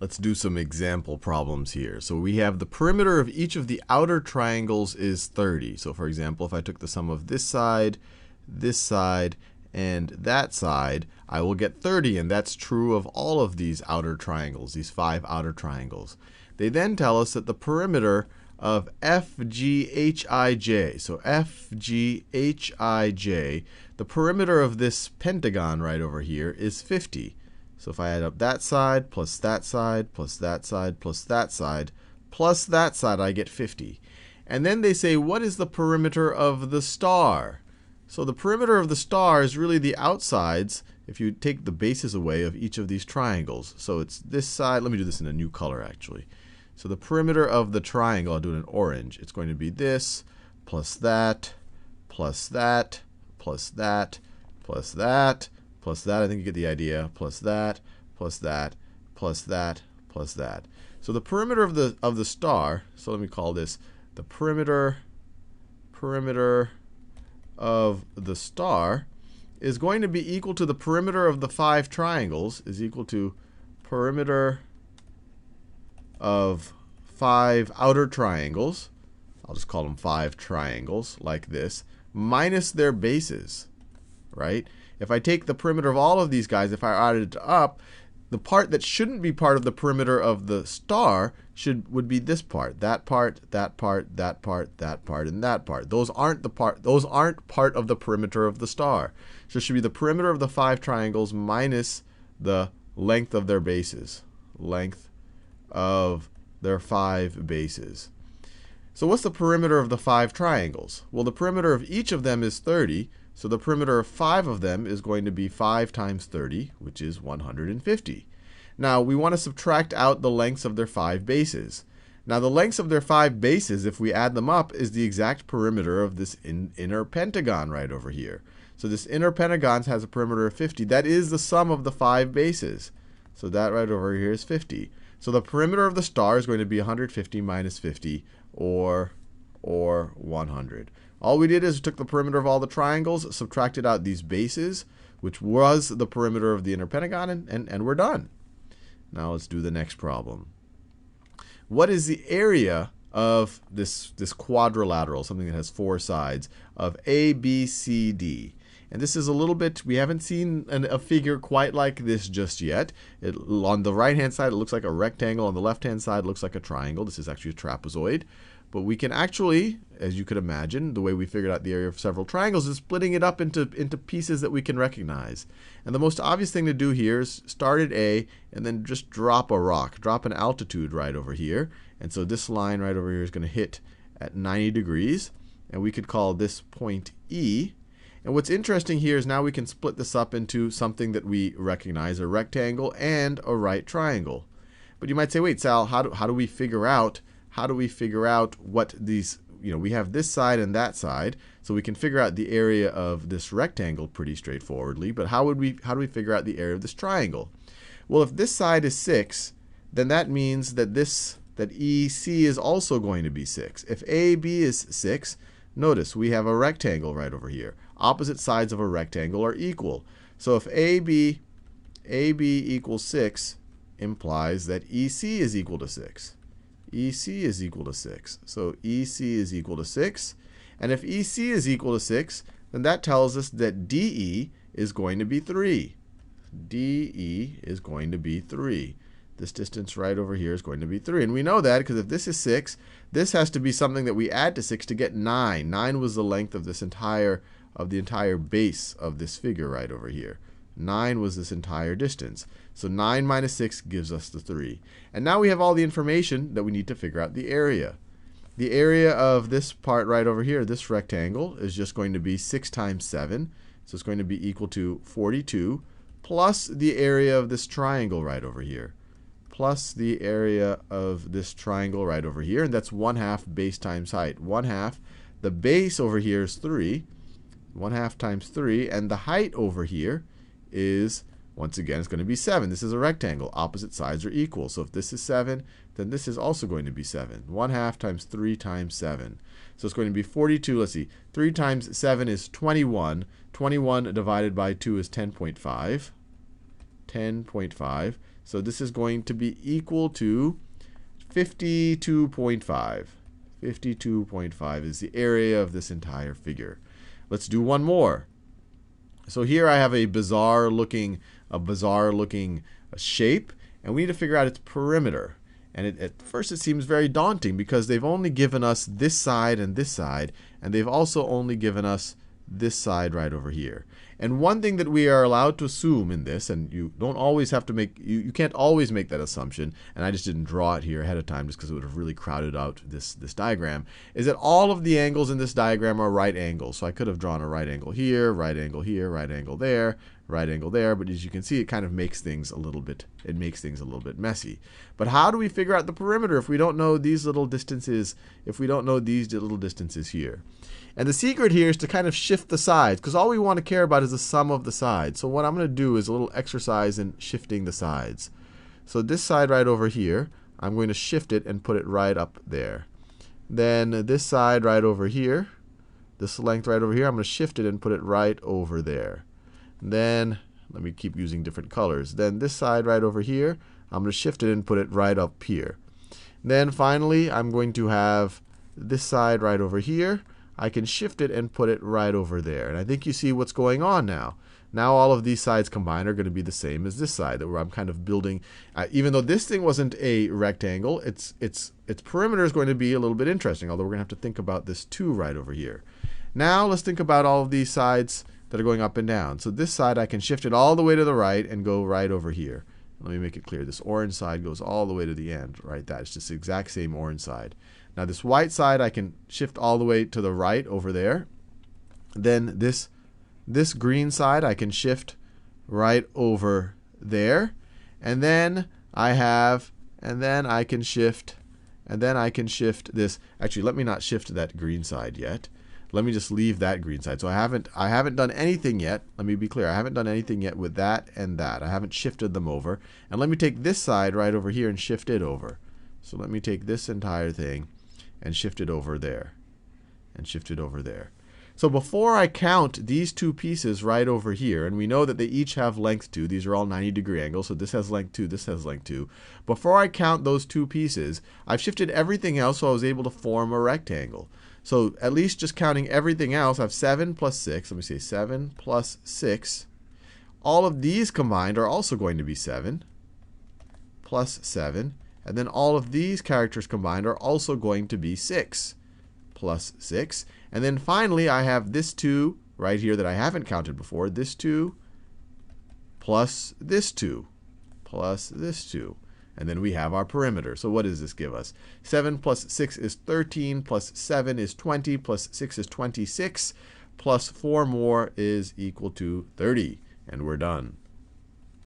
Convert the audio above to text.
Let's do some example problems here. So we have the perimeter of each of the outer triangles is 30. So for example, if I took the sum of this side, and that side, I will get 30. And that's true of all of these outer triangles, these 5 outer triangles. They then tell us that the perimeter of FGHIJ, so FGHIJ, the perimeter of this pentagon right over here is 50. So if I add up that side, plus that side, plus that side, plus that side, plus that side, I get 50. And then they say, what is the perimeter of the star? So the perimeter of the star is really the outsides, if you take the bases away of each of these triangles. So it's this side. Let me do this in a new color, actually. So the perimeter of the triangle, I'll do it in orange. It's going to be this, plus that, plus that, plus that, plus that, plus that, I think you get the idea, plus that, plus that, plus that, plus that. So the perimeter of the star, so let me call this the perimeter of the star, is going to be equal to the perimeter of the 5 triangles, is equal to perimeter of 5 outer triangles. I'll just call them 5 triangles, like this, minus their bases, right? If I take the perimeter of all of these guys, if I added it up, the part that shouldn't be part of the perimeter of the star would be this part, that part, that part, that part, that part, and that part. Those aren't part of the perimeter of the star. So it should be the perimeter of the 5 triangles minus the length of their bases, length of their 5 bases. So what's the perimeter of the 5 triangles? Well, the perimeter of each of them is 30. So the perimeter of 5 of them is going to be 5 times 30, which is 150. Now, we want to subtract out the lengths of their 5 bases. Now, the lengths of their 5 bases, if we add them up, is the exact perimeter of this inner pentagon right over here. So this inner pentagon has a perimeter of 50. That is the sum of the 5 bases. So that right over here is 50. So the perimeter of the star is going to be 150 minus 50, or 100. All we did is we took the perimeter of all the triangles, subtracted out these bases, which was the perimeter of the inner pentagon, and we're done. Now let's do the next problem. What is the area of this quadrilateral, something that has 4 sides, of ABCD? And this is a little bit, we haven't seen a figure quite like this just yet. On the right-hand side, it looks like a rectangle. On the left-hand side, it looks like a triangle. This is actually a trapezoid. But we can actually, as you could imagine, the way we figured out the area of several triangles is splitting it up into pieces that we can recognize. And the most obvious thing to do here is start at A and then just drop a rock, drop an altitude right over here. And so this line right over here is going to hit at 90 degrees. And we could call this point E. And what's interesting here is now we can split this up into something that we recognize, a rectangle and a right triangle. But you might say, wait, Sal, how do we figure out what these, we have this side and that side, so we can figure out the area of this rectangle pretty straightforwardly. But how do we figure out the area of this triangle? Well, if this side is 6, then that means that EC is also going to be 6. If AB is 6, notice we have a rectangle right over here. Opposite sides of a rectangle are equal. So if AB equals 6 implies that EC is equal to 6. EC is equal to 6. So EC is equal to 6. And if EC is equal to 6, then that tells us that DE is going to be 3. DE is going to be 3. This distance right over here is going to be 3. And we know that because if this is 6, this has to be something that we add to 6 to get 9. 9 was the length of the entire base of this figure right over here. 9 was this entire distance. So 9 minus 6 gives us the 3. And now we have all the information that we need to figure out the area. The area of this part right over here, this rectangle, is just going to be 6 times 7. So it's going to be equal to 42 plus the area of this triangle right over here. Plus the area of this triangle right over here. And that's 1/2 base times height. 1/2. The base over here is 3. 1/2 times 3. And the height over here is, once again, it's going to be 7. This is a rectangle. Opposite sides are equal. So if this is 7, then this is also going to be 7. 1/2 times 3 times 7. So it's going to be 42. Let's see. 3 times 7 is 21. 21 divided by 2 is 10.5. 10.5. So this is going to be equal to 52.5. 52.5 is the area of this entire figure. Let's do one more. So here I have a bizarre looking shape, and we need to figure out its perimeter. And at first it seems very daunting because they've only given us this side, and they've also only given us this side right over here. And one thing that we are allowed to assume in this, and you don't always have to make, you can't always make that assumption, and I just didn't draw it here ahead of time just because it would have really crowded out this diagram, is that all of the angles in this diagram are right angles. So I could have drawn a right angle here, right angle here, right angle there, right angle there, but as you can see, it kind of makes things a little bit, messy. But how do we figure out the perimeter if we don't know these little distances, here? And the secret here is to kind of shift the sides, because all we want to care about is the sum of the sides. So what I'm going to do is a little exercise in shifting the sides. So this side right over here, I'm going to shift it and put it right up there. Then this side right over here, this length right over here, I'm going to shift it and put it right over there. Then, let me keep using different colors. Then this side right over here, I'm going to shift it and put it right up here. Then finally, I'm going to have this side right over here. I can shift it and put it right over there. And I think you see what's going on now. Now all of these sides combined are going to be the same as this side, where I'm kind of building, even though this thing wasn't a rectangle, its perimeter is going to be a little bit interesting, although we're going to have to think about this 2 right over here. Now let's think about all of these sides that are going up and down. So this side, I can shift it all the way to the right and go right over here. Let me make it clear. This orange side goes all the way to the end, right? That's just the exact same orange side. Now this white side, I can shift all the way to the right over there. Then this green side, I can shift right over there. And then I can shift this. Actually, let me not shift that green side yet. Let me just leave that green side. So I haven't done anything yet. Let me be clear. I haven't done anything yet with that and that. I haven't shifted them over. And let me take this side right over here and shift it over. So let me take this entire thing and shift it over there. And shift it over there. So before I count these two pieces right over here, and we know that they each have length 2. These are all 90-degree angles, so this has length 2, this has length 2. Before I count those two pieces, I've shifted everything else so I was able to form a rectangle. So at least just counting everything else, I have 7 plus 6. Let me say 7 plus 6. All of these combined are also going to be 7 plus 7. And then all of these characters combined are also going to be 6 plus 6. And then finally, I have this 2 right here that I haven't counted before. This 2 plus this 2 plus this 2. And then we have our perimeter. So what does this give us? 7 plus 6 is 13, plus 7 is 20, plus 6 is 26, plus 4 more is equal to 30. And we're done.